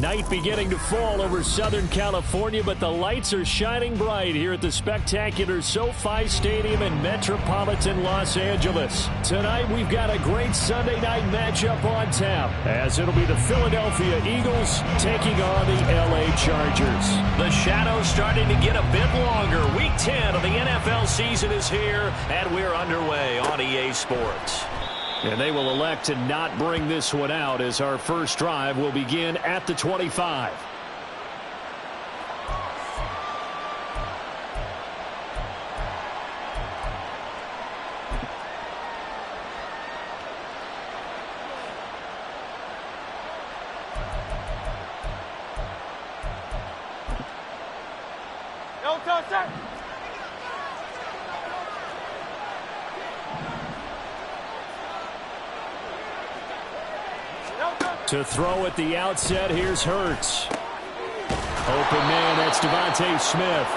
Night beginning to fall over Southern California, but the lights are shining bright here at the spectacular SoFi Stadium in metropolitan Los Angeles. Tonight, we've got a great Sunday night matchup on tap, as it'll be the Philadelphia Eagles taking on the LA Chargers. The shadow's starting to get a bit longer. Week 10 of the NFL season is here, and we're underway on EA Sports. And they will elect to not bring this one out, as our first drive will begin at the 25. To throw at the outset, here's Hurts. Open man, that's Devontae Smith.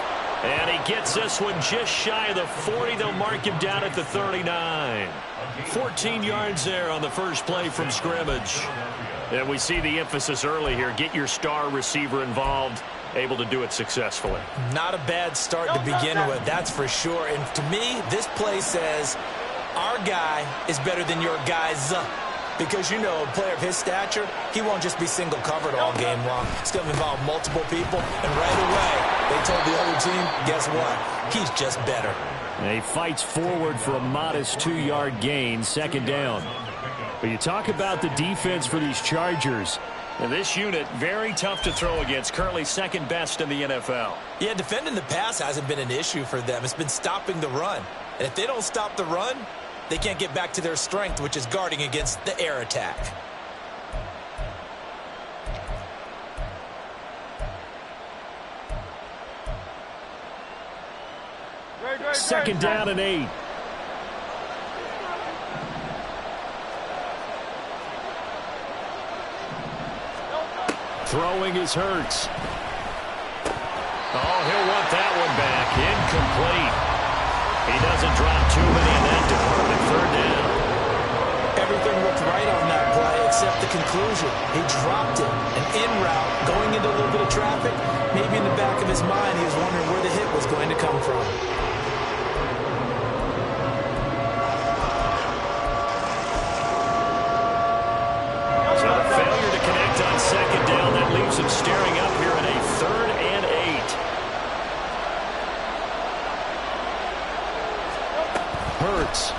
And he gets this one just shy of the 40. They'll mark him down at the 39. 14 yards there on the first play from scrimmage. And we see the emphasis early here. Get your star receiver involved. Able to do it successfully. Not a bad start to begin with, that's for sure. And to me, this play says our guy is better than your guy's. Because, you know, a player of his stature, he won't just be single covered all game long. It's going to involve multiple people. And right away, they told the other team, guess what? He's just better. And he fights forward for a modest 2-yard gain, second down. But you talk about the defense for these Chargers. And this unit, very tough to throw against, currently second best in the NFL. Yeah, defending the pass hasn't been an issue for them. It's been stopping the run. And if they don't stop the run, they can't get back to their strength, which is guarding against the air attack. Second down and 8. Throwing is Hurts. Oh, he'll want that one back. Incomplete. He doesn't drop too many in that department. Third down. Everything looked right on that play except the conclusion. He dropped it. An in route, going into a little bit of traffic. Maybe in the back of his mind, he was wondering where the hit was going to come from. So the failure to connect on second down, that leaves him staring up here at a 3rd and 8. Hurts.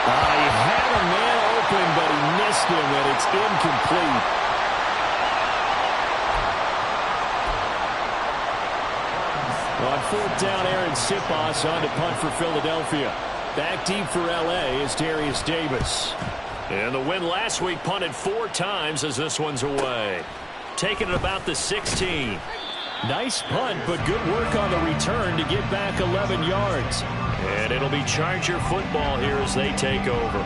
He had a man open, but he missed him, and it's incomplete. On 4th down, Aaron Sipos on to punt for Philadelphia. Back deep for L.A. is Darius Davis. And the win last week, punted 4 times as this one's away. Taking it about the 16. Nice punt, but good work on the return to get back 11 yards. And it'll be Charger football here as they take over.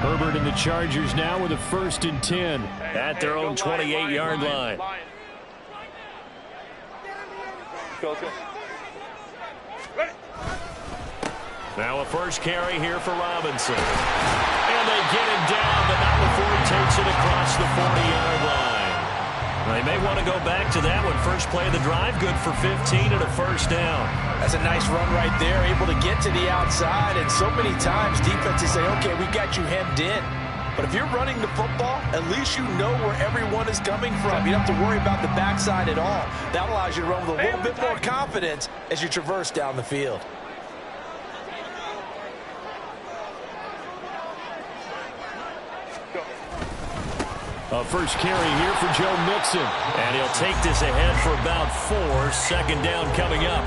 Herbert and the Chargers now with a 1st and 10 at their own 28-yard line. Now a first carry here for Robinson. And they get him down, but not before he takes it across the 40-yard line. They may want to go back to that one. First play of the drive, good for 15 and a 1st down. That's a nice run right there, able to get to the outside. And so many times defenses say, okay, we got you hemmed in. But if you're running the football, at least you know where everyone is coming from. You don't have to worry about the backside at all. That allows you to run with a little bit more confidence as you traverse down the field. A first carry here for Joe Mixon. And he'll take this ahead for about 4. 2nd down coming up.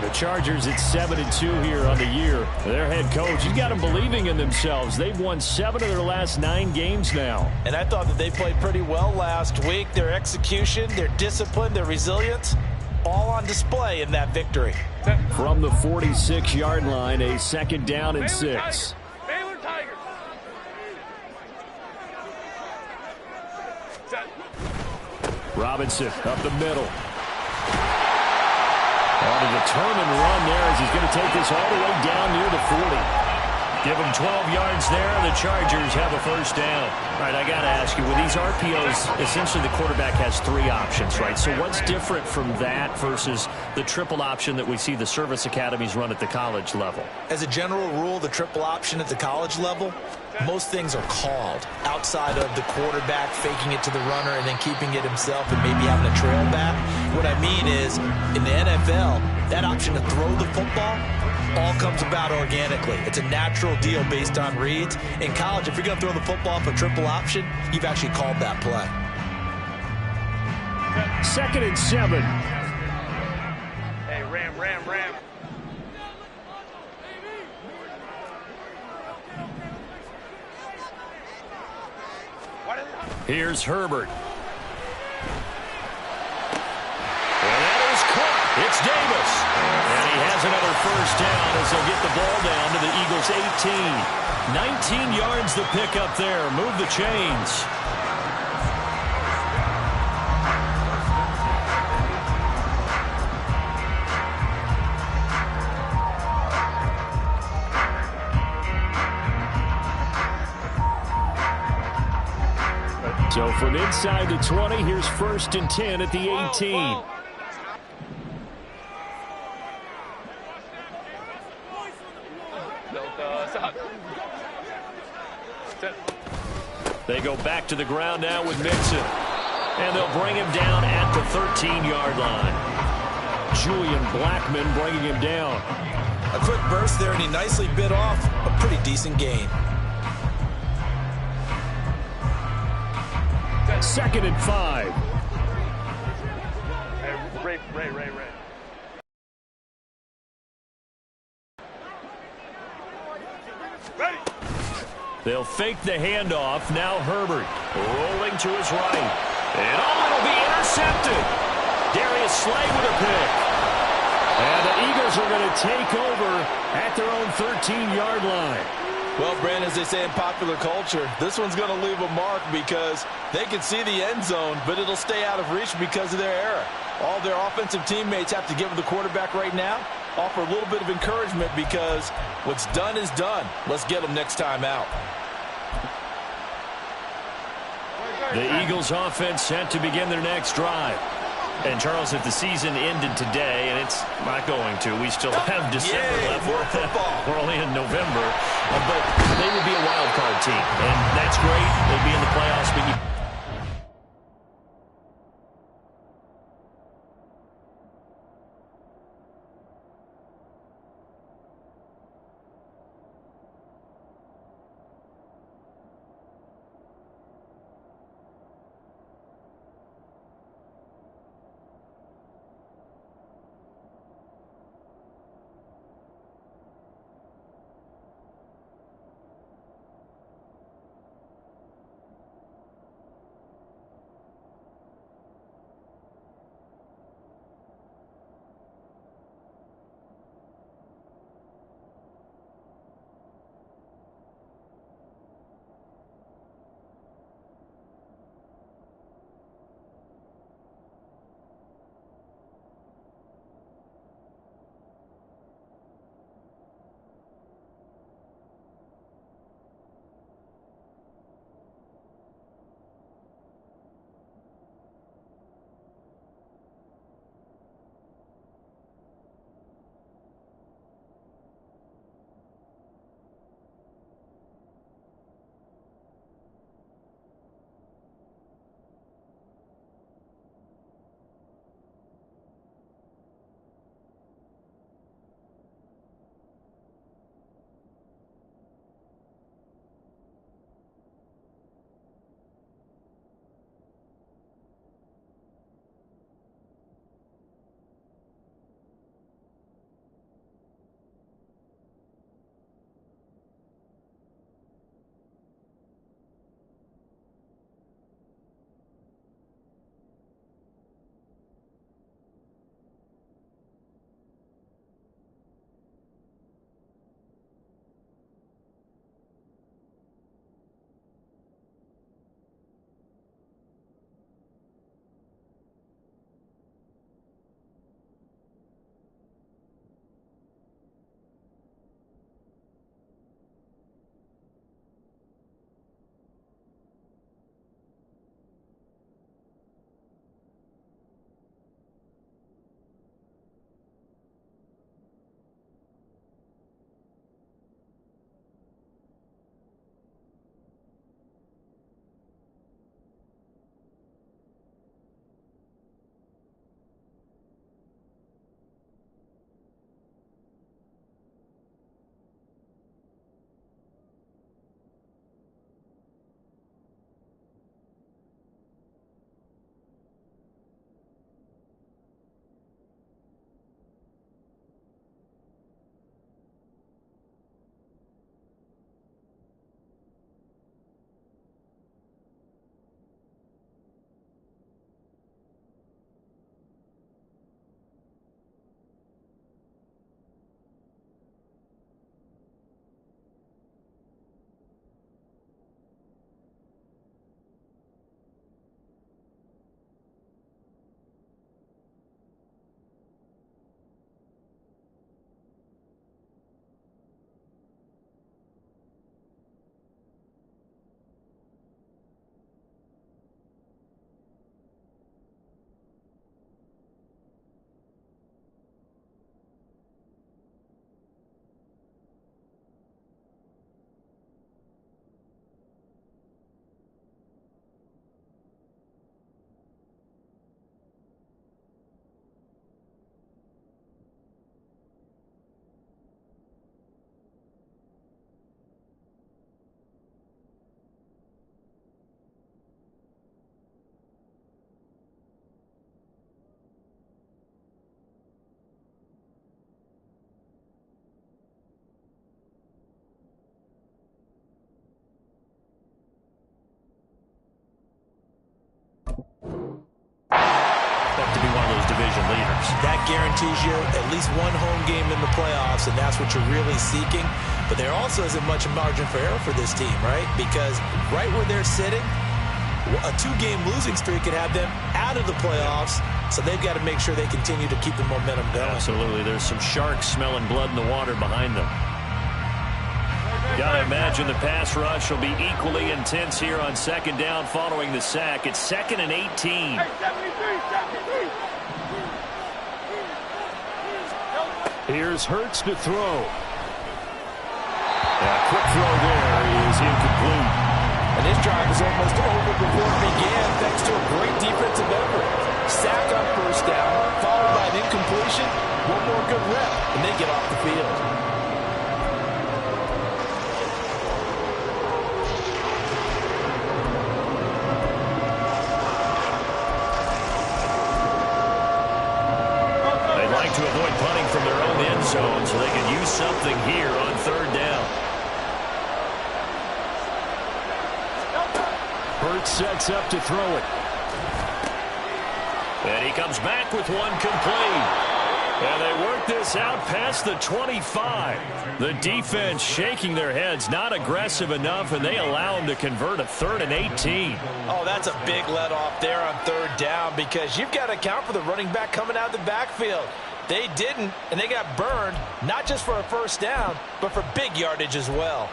The Chargers at 7-2 here on the year. Their head coach, he's got them believing in themselves. They've won 7 of their last 9 games now. And I thought that they played pretty well last week. Their execution, their discipline, their resilience, all on display in that victory. From the 46-yard line, a 2nd down and 6. Robinson up the middle. On a determined run there as he's going to take this all the way down near the 40. Give him 12 yards there. The Chargers have a 1st down. All right, I got to ask you, with these RPOs, essentially the quarterback has 3 options, right? So what's different from that versus the triple option that we see the service academies run at the college level? As a general rule, the triple option at the college level, most things are called outside of the quarterback faking it to the runner and then keeping it himself and maybe having a trail back. What I mean is, in the NFL, that option to throw the football all comes about organically. It's a natural deal based on reads. In college, if you're going to throw the football for triple option, you've actually called that play. 2nd and 7. Hey, Ram. Here's Herbert. And that is caught. It's Davis. And he has another 1st down as they'll get the ball down to the Eagles' 18. 19 yards the pickup there. Move the chains. So from inside the 20, here's 1st and 10 at the 18. They go back to the ground now with Mixon. And they'll bring him down at the 13-yard line. Julian Blackman bringing him down. A quick burst there, and he nicely bit off a pretty decent gain. 2nd and 5. Hey, Ray. Ready. They'll fake the handoff. Now Herbert rolling to his right. And it'll be intercepted. Darius Slay with a pick. And the Eagles are going to take over at their own 13-yard line. Well, Brandon, as they say in popular culture, this one's going to leave a mark because they can see the end zone, but it'll stay out of reach because of their error. All their offensive teammates have to give the quarterback right now, offer a little bit of encouragement because what's done is done. Let's get them next time out. The Eagles offense set to begin their next drive. And, Charles, if the season ended today, and it's not going to, we still have December left. We're only in November. But they would be a wild card team. And that's great. They'd be in the playoffs. But division leaders. That guarantees you at least one home game in the playoffs, and that's what you're really seeking. But there also isn't much margin for error for this team, right? Because right where they're sitting, a 2-game losing streak could have them out of the playoffs, so they've got to make sure they continue to keep the momentum going. Absolutely. There's some sharks smelling blood in the water behind them. Got to imagine the pass rush will be equally intense here on second down following the sack. It's 2nd and 18. Here's Hurts to throw. Quick throw there is incomplete. And this drive is almost over before it began thanks to a great defensive effort. Sack on first down, followed by an incompletion. One more good rep, and they get off the field. To avoid punting from their own end zone so they can use something here on third down. Hurts sets up to throw it. And he comes back with one complete. And they work this out past the 25. The defense shaking their heads, not aggressive enough, and they allow them to convert a 3rd and 18. Oh, that's a big let off there on third down because you've got to account for the running back coming out of the backfield. They didn't, and they got burned, not just for a first down, but for big yardage as well.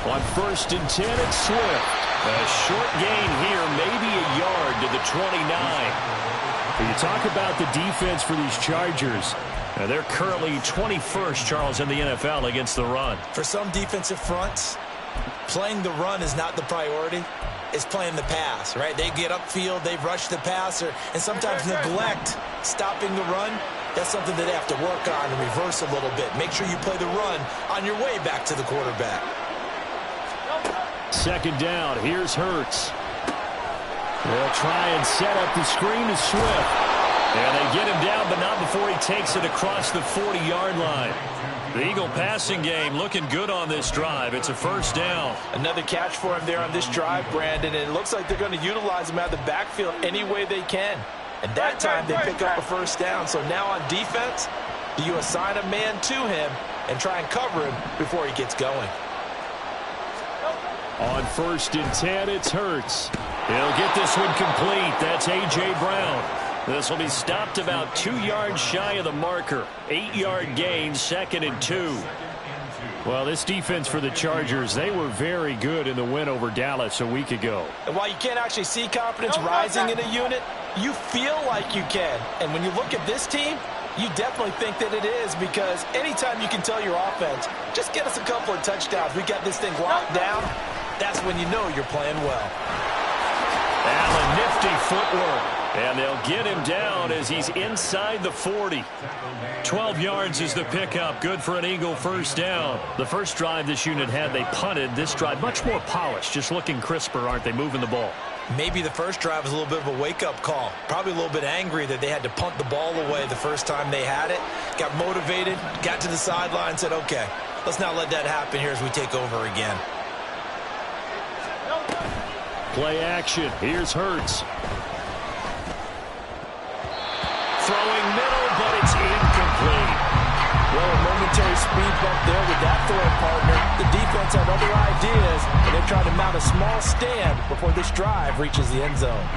On 1st and 10, it's Swift. A short gain here, maybe a yard to the 29. When you talk about the defense for these Chargers, they're currently 21st, Charles, in the NFL against the run. For some defensive fronts, playing the run is not the priority. It's playing the pass, right? They get upfield, they rush the passer, and sometimes neglect stopping the run. That's something that they have to work on and reverse a little bit. Make sure you play the run on your way back to the quarterback. 2nd down. Here's Hurts. They'll try and set up the screen to Swift. And they get him down, but not before he takes it across the 40-yard line. The Eagle passing game looking good on this drive. It's a first down. Another catch for him there on this drive, Brandon, and it looks like they're going to utilize him out of the backfield any way they can. And that time they pick up a first down. So now on defense, do you assign a man to him and try and cover him before he gets going? On 1st and 10, it's Hurts. He'll get this one complete. That's A.J. Brown. This will be stopped about 2 yards shy of the marker. 8-yard gain, 2nd and 2. Well, this defense for the Chargers, they were very good in the win over Dallas a week ago. And while you can't actually see confidence rising in a unit, you feel like you can. And when you look at this team, you definitely think that it is, because anytime you can tell your offense, just get us a couple of touchdowns, we got this thing locked down, that's when you know you're playing well. Allen, nifty footwork. And they'll get him down as he's inside the 40. 12 yards is the pickup. Good for an Eagle first down. The first drive this unit had, they punted. This drive, much more polished, just looking crisper, aren't they, moving the ball? Maybe the first drive was a little bit of a wake-up call. Probably a little bit angry that they had to punt the ball away the first time they had it. Got motivated, got to the sideline, said, okay, let's not let that happen here as we take over again. Play action. Here's Hurts. Throwing middle, but it's incomplete. Well, a momentary speed bump there with that throw partner. The defense had other ideas, and they're trying to mount a small stand before this drive reaches the end zone.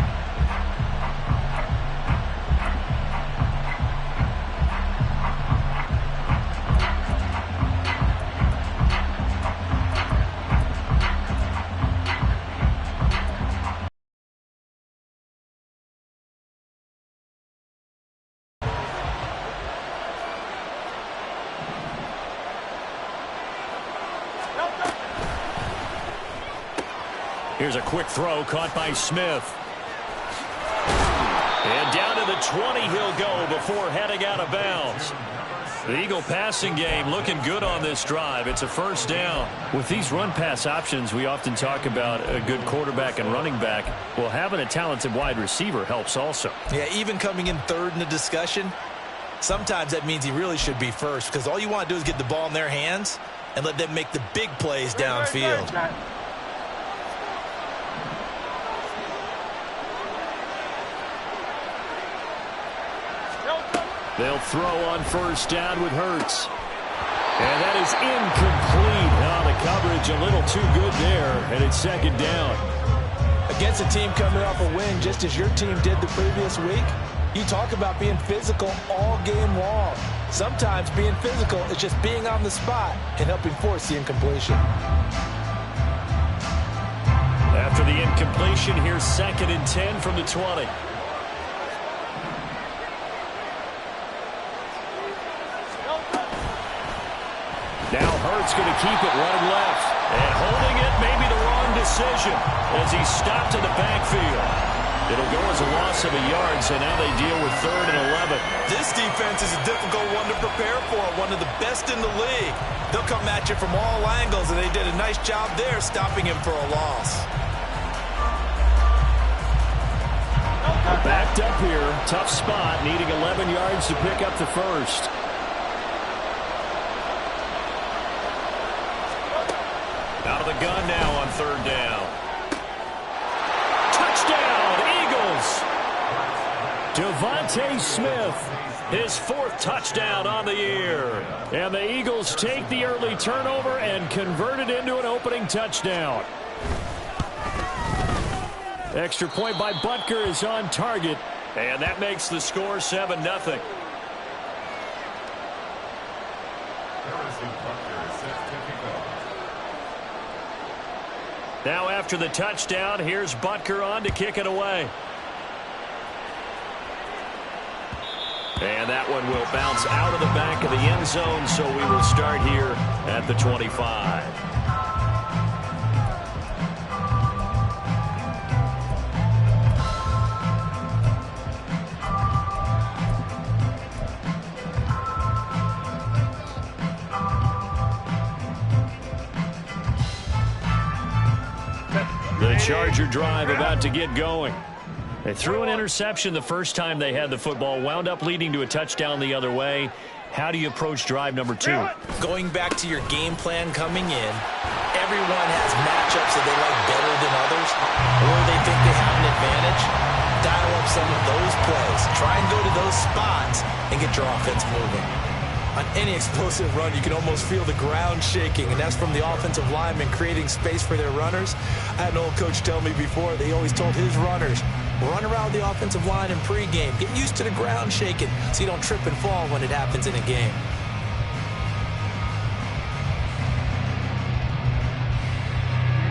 Here's a quick throw caught by Smith. And down to the 20 he'll go before heading out of bounds. The Eagle passing game looking good on this drive. It's a first down. With these run-pass options, we often talk about a good quarterback and running back. Well, having a talented wide receiver helps also. Yeah, even coming in third in the discussion, Sometimes that means he really should be first because all you want to do is get the ball in their hands and let them make the big plays downfield. They'll throw on first down with Hurts. And that is incomplete. Oh, the coverage a little too good there, and it's second down. Against a team coming off a win just as your team did the previous week, you talk about being physical all game long. Sometimes being physical is just being on the spot and helping force the incompletion. After the incompletion, here's 2nd and 10 from the 20. Now Hurts going to keep it running left. And holding it may be the wrong decision as he stopped in the backfield. It'll go as a loss of a yard, so now they deal with 3rd and 11. This defense is a difficult one to prepare for, one of the best in the league. They'll come at you from all angles, and they did a nice job there stopping him for a loss. Backed up here, tough spot, needing 11 yards to pick up the first. Out of the gun now on 3rd down. Touchdown, Eagles! Devontae Smith, his 4th touchdown on the year. And the Eagles take the early turnover and convert it into an opening touchdown. Extra point by Butker is on target, and that makes the score 7-0. Now after the touchdown, here's Butker on to kick it away. And that one will bounce out of the back of the end zone, so we will start here at the 25. The Charger drive about to get going. They threw an interception the first time they had the football, wound up leading to a touchdown the other way. How do you approach drive number 2? Going back to your game plan coming in, everyone has matchups that they like better than others, or they think they have an advantage. Dial up some of those plays. Try and go to those spots and get your offense moving. On any explosive run, you can almost feel the ground shaking, and that's from the offensive linemen creating space for their runners. I had an old coach tell me before, they always told his runners, run around the offensive line in pregame. Get used to the ground shaking so you don't trip and fall when it happens in a game.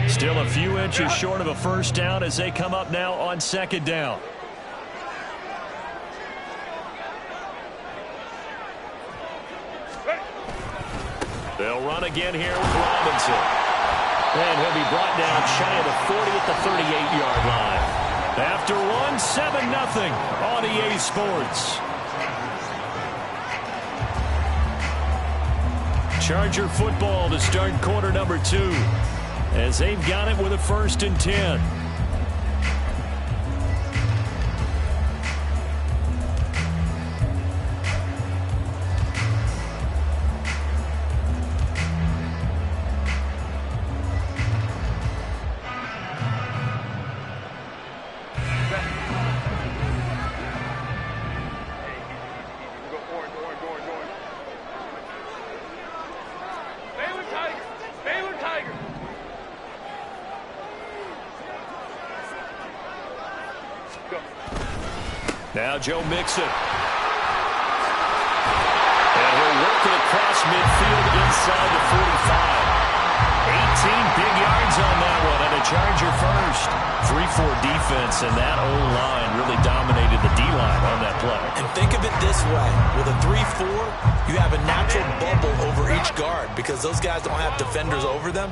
Still a few inches short of a first down as they come up now on 2nd down. They'll run again here with Robinson. And he'll be brought down shy of the 40 at the 38-yard line. After one, 7-0 on EA Sports. Charger football to start quarter number 2 as they've got it with a 1st and 10. Now Joe Mixon. And he'll work it across midfield inside the 45. 18 big yards on that one, and a Charger first. 3-4 defense, and that O-line really dominated the D-line on that play. And think of it this way. With a 3-4, you have a natural bubble over each guard because those guys don't have defenders over them.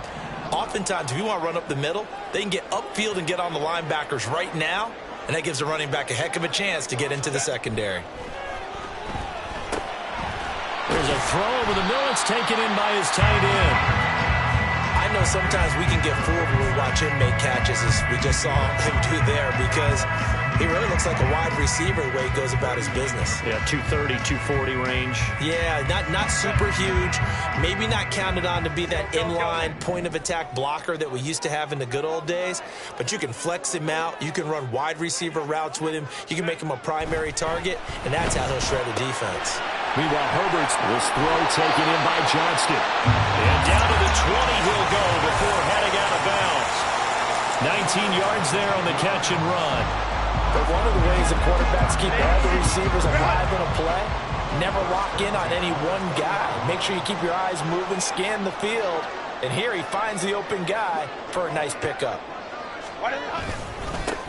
Oftentimes, if you want to run up the middle, they can get upfield and get on the linebackers right now, and that gives the running back a heck of a chance to get into the secondary. There's a throw over the middle. It's taken in by his tight end. I know sometimes we can get fooled when we watch him make catches, as we just saw him do there, because he really looks like a wide receiver the way he goes about his business. Yeah, 230, 240 range. Yeah, not super huge. Maybe not counted on to be that inline point-of-attack blocker that we used to have in the good old days, but you can flex him out. You can run wide receiver routes with him. You can make him a primary target, and that's how he'll shred a defense. Meanwhile, Herbert's this throw taken in by Johnston. And down to the 20 he'll go before heading out of bounds. 19 yards there on the catch and run. But one of the ways the quarterbacks keep all the receivers alive in a play, never lock in on any one guy. Make sure you keep your eyes moving, scan the field. And here he finds the open guy for a nice pickup.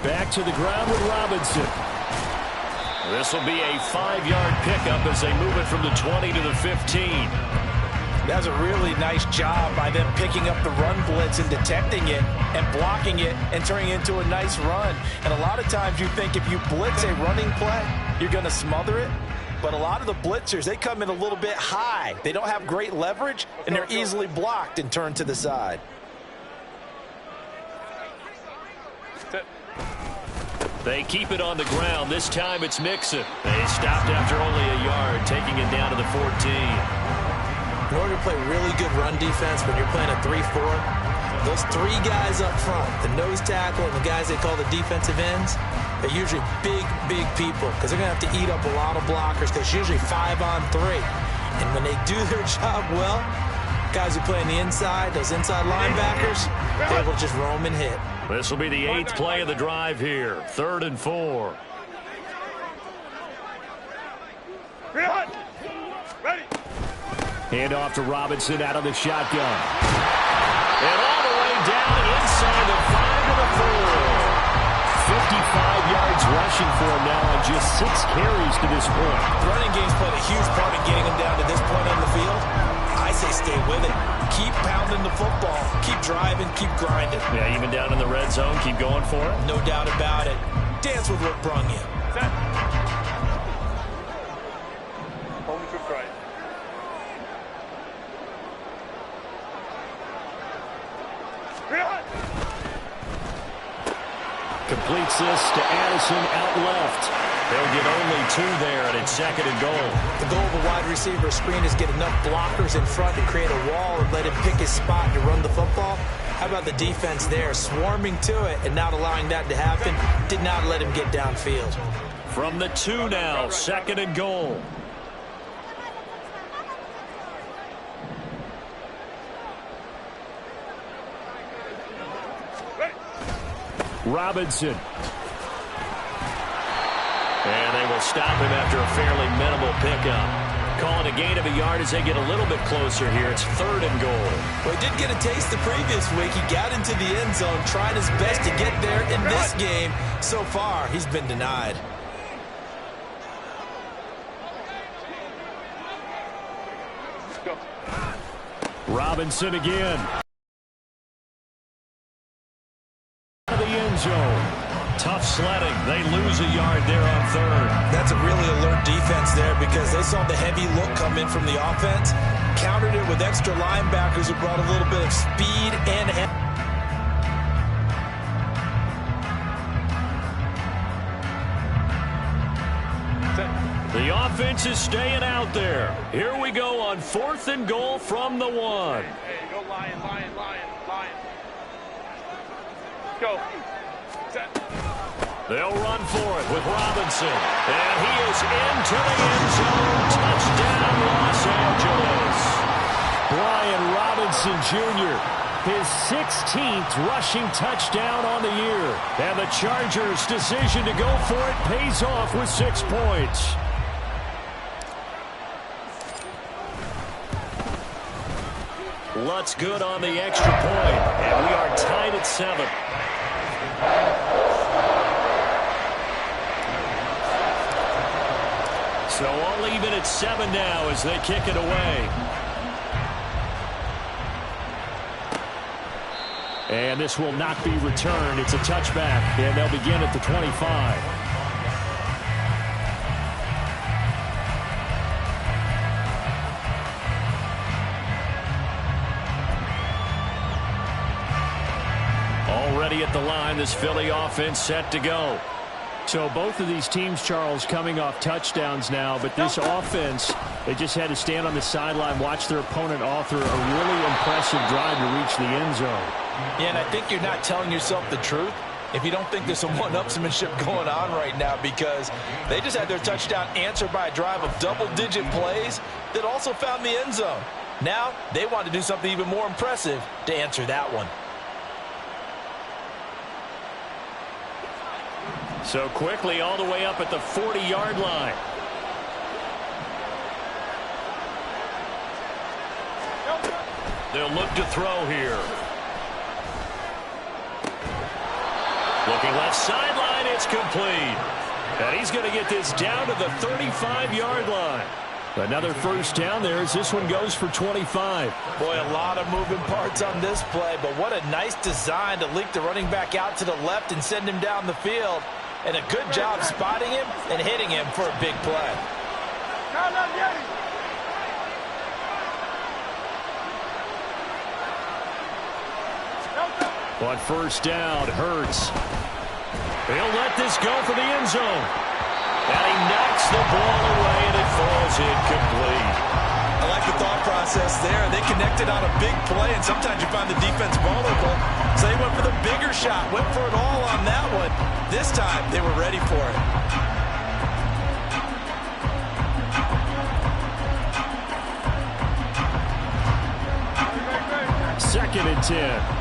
Back to the ground with Robinson. This will be a 5-yard pickup as they move it from the 20 to the 15. That's a really nice job by them picking up the run blitz and detecting it and blocking it and turning it into a nice run. And a lot of times you think if you blitz a running play, you're going to smother it. But a lot of the blitzers, they come in a little bit high. They don't have great leverage, and they're easily blocked and turned to the side. They keep it on the ground. This time it's Mixon. They stopped after only a yard, taking it down to the 14. In order to play really good run defense when you're playing a 3-4, those three guys up front, the nose tackle and the guys they call the defensive ends, they're usually big people because they're going to have to eat up a lot of blockers because it's usually 5-on-3. And when they do their job well, guys who play on the inside, those inside linebackers, they're able to just roam and hit. This will be the 8th play of the drive here. 3rd and 4. Ready. Hand off to Robinson out of the shotgun. And all the way down inside the 5 to the 4. 55 yards rushing for him now on just 6 carries to this point. The running game's played a huge part in getting him down to this point on the field. I say stay with it. Keep pounding the football. Keep driving. Keep grinding. Yeah, even down in the red zone, keep going for it. No doubt about it. Dance with what brung you. Set. Hold me to right. Completes this to Addison out left. They'll get only 2 there, and it's 2nd and goal. The goal of a wide receiver screen is get enough blockers in front to create a wall and let him pick his spot to run the football. How about the defense there, swarming to it and not allowing that to happen? Did not let him get downfield. From the 2 now, 2nd and goal. Robinson. And they will stop him after a fairly minimal pickup. Calling a gain of a yard as they get a little bit closer here. It's 3rd and goal. Well, he did get a taste the previous week. He got into the end zone, trying his best to get there in this game. So far, he's been denied. Let's go. Robinson again. Out of the end zone. Tough sledding. They lose a yard there on 3rd. That's a really alert defense there because they saw the heavy look come in from the offense, countered it with extra linebackers who brought a little bit of speed and the offense is staying out there. Here we go on 4th and goal from the 1. Hey, go lion. Go. Set. They'll run for it with Robinson. And he is into the end zone. Touchdown, Los Angeles. Brian Robinson Jr., his 16th rushing touchdown on the year. And the Chargers' decision to go for it pays off with 6 points. Lutz good on the extra point. And we are tied at 7. So all even at 7 now as they kick it away. And this will not be returned. It's a touchback, and they'll begin at the 25. ready at the line. This Philly offense set to go. So both of these teams, Charles, coming off touchdowns now, but this offense, they just had to stand on the sideline, watch their opponent author a really impressive drive to reach the end zone. Yeah, and I think you're not telling yourself the truth if you don't think there's some one-upsmanship going on right now, because they just had their touchdown answered by a drive of double-digit plays that also found the end zone. Now they want to do something even more impressive to answer that one. So quickly all the way up at the 40-yard line. They'll look to throw here. Looking left sideline, it's complete. And he's going to get this down to the 35-yard line. Another first down there as this one goes for 25. Boy, a lot of moving parts on this play, but what a nice design to leak the running back out to the left and send him down the field. And a good job spotting him and hitting him for a big play. On first down, Hurts. He'll let this go for the end zone. And he knocks the ball away, and it falls incomplete. I like the thought process there. They connected on a big play, and sometimes you find the defense vulnerable. So they went for the bigger shot, went for it all on that one. This time, they were ready for it. Second and 10.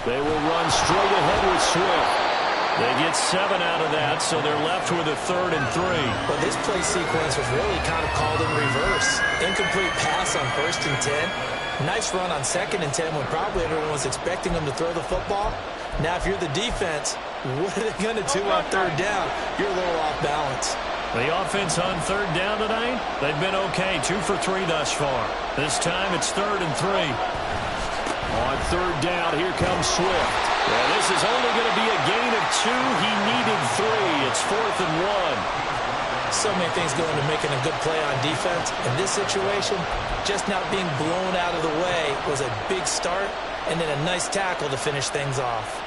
They will run straight ahead with Swift. They get 7 out of that, so they're left with a 3rd and 3. Well, this play sequence was really kind of called in reverse. Incomplete pass on 1st and 10. Nice run on 2nd and 10 when probably everyone was expecting them to throw the football. Now, if you're the defense, what are they going to do on 3rd down? You're a little off balance. The offense on 3rd down tonight, they've been okay. 2 for 3 thus far. This time it's 3rd and 3. On 3rd down, here comes Swift. Yeah, this is only going to be a gain of 2. He needed 3. It's 4th and 1. So many things go into making a good play on defense. In this situation, just not being blown out of the way was a big start, and then a nice tackle to finish things off.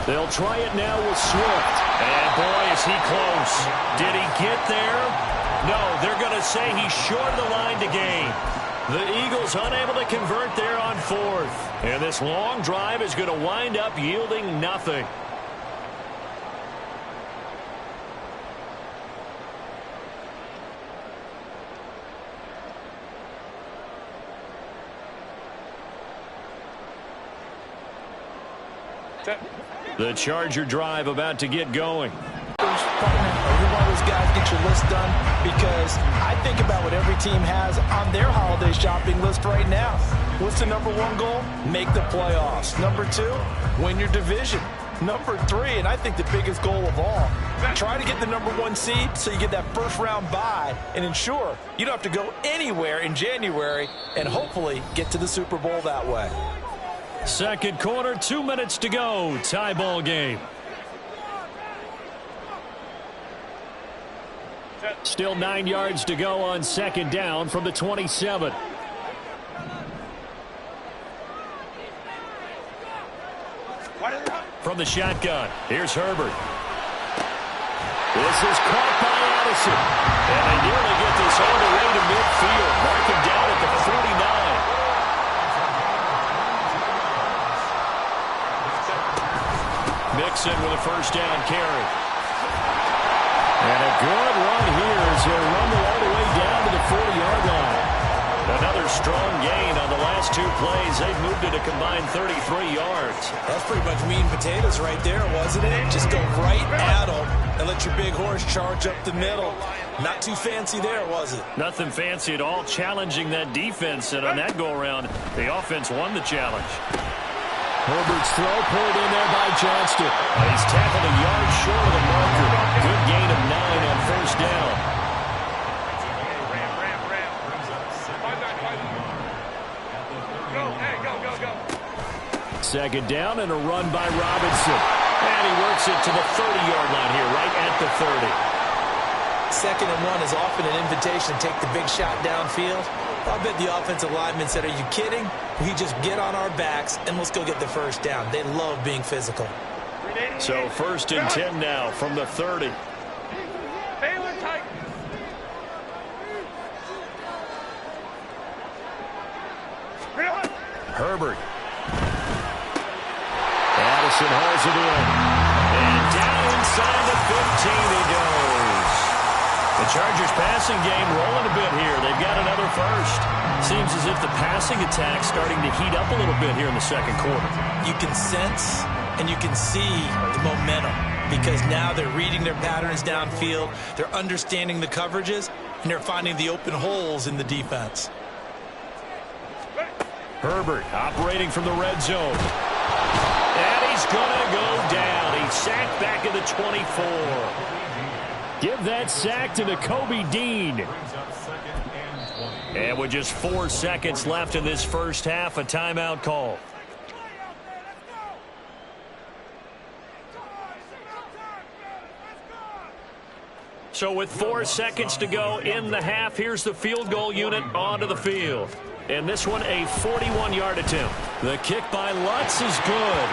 They'll try it now with Swift. And boy, is he close. Did he get there? No, they're going to say he's short of the line to gain. The Eagles unable to convert there on 4th. And this long drive is going to wind up yielding nothing. The Charger drive about to get going. Partner, are you one of those guys get your list done? Because I think about what every team has on their holiday shopping list right now. What's the number 1 goal? Make the playoffs. Number 2, win your division. Number 3, and I think the biggest goal of all, try to get the number 1 seed so you get that first round bye and ensure you don't have to go anywhere in January and hopefully get to the Super Bowl that way. Second quarter, 2 minutes to go. Tie ball game. Still 9 yards to go on 2nd down from the 27. From the shotgun, here's Herbert. This is caught by Addison. And they nearly get this all the way to midfield. Mark him down at the 49. Mixon with a first down carry. And a good run here as he'll rumble all the way down to the 40-yard line. Another strong gain on the last 2 plays. They've moved it a combined 33 yards. That's pretty much meat and potatoes right there, wasn't it? Just go right at them and let your big horse charge up the middle. Not too fancy there, was it? Nothing fancy at all, challenging that defense. And on that go-around, the offense won the challenge. Herbert's throw pulled in there by Johnston. He's tackled a yard short of the marker. Good gain of 9 on first down. Second down and a run by Robinson. And he works it to the 30-yard line here, right at the 30. Second and 1 is often an invitation to take the big shot downfield. I bet the offensive lineman said, are you kidding? We just get on our backs and let's go get the first down. They love being physical. So first and 10 now from the 30. Herbert. Addison hauls it in. And down inside the 15 he goes. The Chargers passing game rolling a bit here. They've got another first. Seems as if the passing attack's starting to heat up a little bit here in the second quarter. You can sense and you can see the momentum because now they're reading their patterns downfield. They're understanding the coverages and they're finding the open holes in the defense. Herbert operating from the red zone. And he's going to go down. He's sacked back at the 24. Give that sack to Nakobe Dean. And with just 4 seconds left in this first half, a timeout call. So with 4 seconds to go in the half, here's the field goal unit onto the field. And this one a 41-yard attempt. The kick by Lutz is good.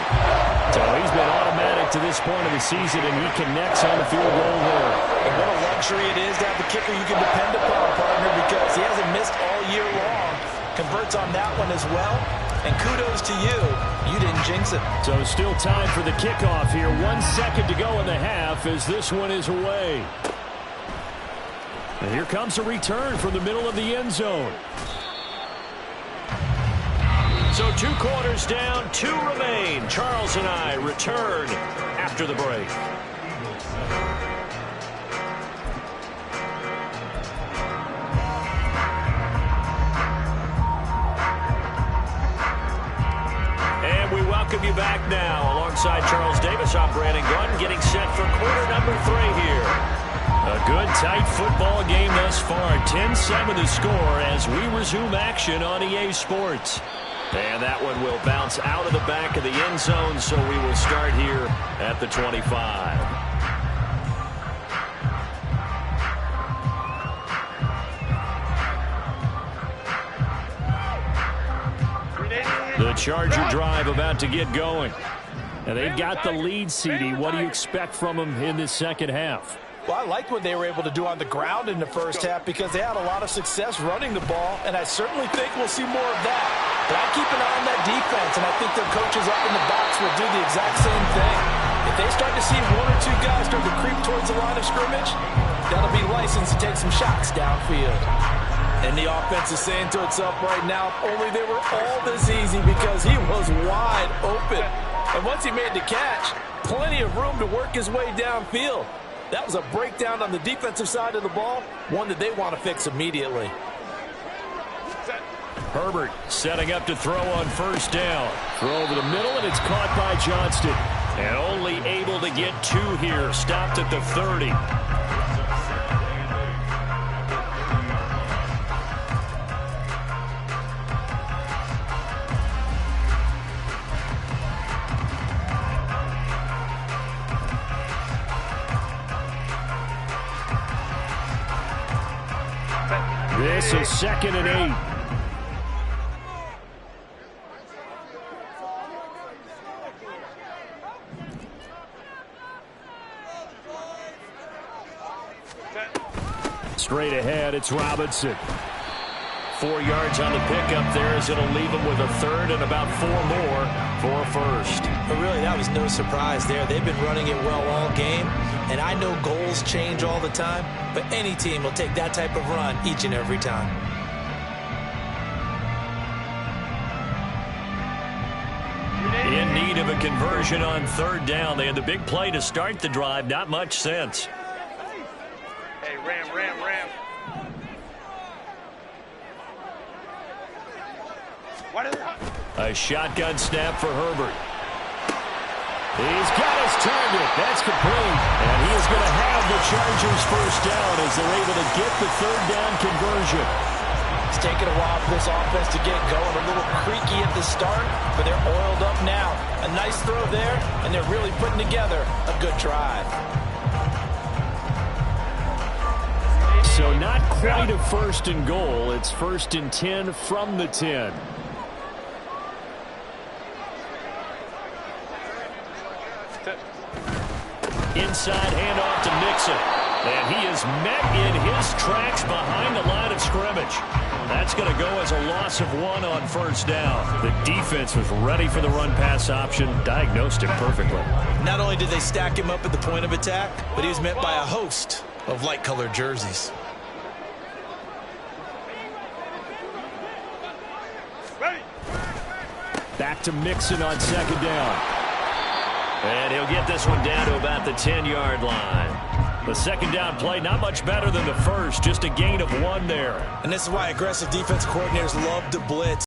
So he's been automatic to this point of the season, and he connects on the field goal there. And what a luxury it is to have the kicker you can depend upon, partner, because he hasn't missed all year long. Converts on that one as well. And kudos to you. You didn't jinx it. So still time for the kickoff here. 1 second to go in the half as this one is away. And here comes a return from the middle of the end zone. So 2 quarters down, 2 remain. Charles and I return after the break. And we welcome you back now. Alongside Charles Davis, I'm Brandon Gunn, getting set for quarter number 3 here. A good, tight football game thus far. 10-7 the score as we resume action on EA Sports. And that one will bounce out of the back of the end zone, so we will start here at the 25. The Charger drive about to get going. And they've got the lead, CD. What do you expect from them in this second half? Well, I liked what they were able to do on the ground in the first half because they had a lot of success running the ball, and I certainly think we'll see more of that. But I keep an eye on that defense, and I think their coaches up in the box will do the exact same thing. If they start to see 1 or 2 guys start to creep towards the line of scrimmage, that'll be licensed to take some shots downfield. And the offense is saying to itself right now, only they were all this easy because he was wide open. And once he made the catch, plenty of room to work his way downfield. That was a breakdown on the defensive side of the ball, one that they want to fix immediately. Herbert setting up to throw on first down. Throw over the middle, and it's caught by Johnston. And only able to get 2 here. Stopped at the 30. This is 2nd and 8. Straight ahead, it's Robinson. 4 yards on the pickup there as it'll leave him with a 3rd and about 4 more for a first. But really, that was no surprise there. They've been running it well all game. And I know goals change all the time, but any team will take that type of run each and every time. In need of a conversion on 3rd down. They had the big play to start the drive. Not much sense. Hey, Ram. A shotgun snap for Herbert. He's got his target. That's complete. And he is going to have the Chargers first down as they're able to get the third down conversion. It's taken a while for this offense to get going. A little creaky at the start, but they're oiled up now. A nice throw there, and they're really putting together a good drive. So not quite a 1st and goal. It's 1st and 10 from the 10. Inside handoff to Mixon. And he is met in his tracks behind the line of scrimmage. That's going to go as a loss of 1 on 1st down. The defense was ready for the run-pass option, diagnosed it perfectly. Not only did they stack him up at the point of attack, but he was met by a host of light-colored jerseys. Back to Mixon on 2nd down. And he'll get this one down to about the 10-yard line. The 2nd down play, not much better than the first, just a gain of 1 there. And this is why aggressive defense coordinators love to blitz.